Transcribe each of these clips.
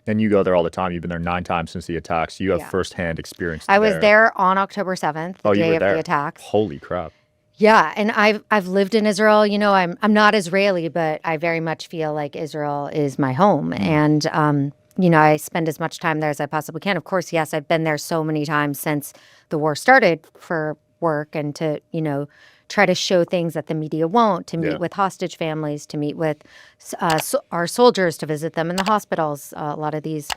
And you go there all the time. You've been there 9 times since the attacks. You have Yeah. firsthand experience I was there. there on October 7th, the Oh, you day were of the there. attacks. Holy crap. Yeah, and I've lived in Israel. You know, I'm not Israeli, but I very much feel like Israel is my home. And you know, I spend as much time there as I possibly can. Of course, yes, I've been there so many times since the war started for work and to, you know, try to show things that the media won't, to meet Yeah. with hostage families, to meet with our soldiers, to visit them in the hospitals. A lot of these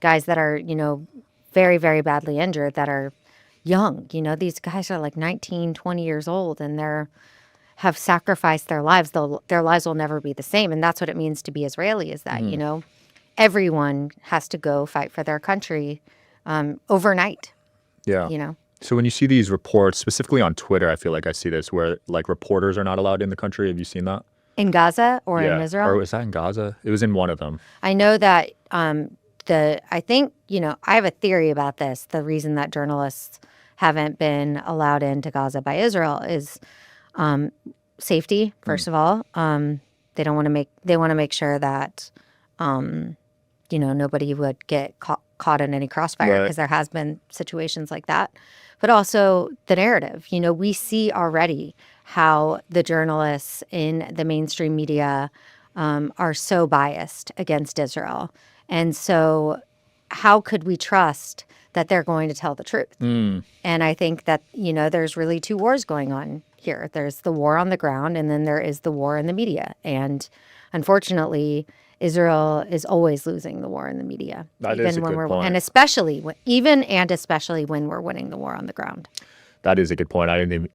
guys that are, you know, very, very badly injured that are young. You know, these guys are like 19, 20 years old and they're have sacrificed their lives. Their lives will never be the same. And that's what it means to be Israeli is that, you know, everyone has to go fight for their country overnight, Yeah. you know. So when you see these reports, specifically on Twitter, I feel like I see this where like reporters are not allowed in the country. Have you seen that? In Gaza or in Yeah. Israel, Or was that in Gaza? It was in one of them. I know that I think, you know, I have a theory about this. The reason that journalists haven't been allowed into Gaza by Israel is safety, first of all. They don't want to they want to make sure that, you know, nobody would get caught in any crossfire Right. because there has been situations like that. But also the narrative, you know, we see already how the journalists in the mainstream media are so biased against Israel. And so how could we trust that they're going to tell the truth? And I think that, you know, there's really two wars going on here. There's the war on the ground, and then there is the war in the media. And unfortunately, Israel is always losing the war in the media. That is a good point. And especially when we're winning the war on the ground. That is a good point. I didn't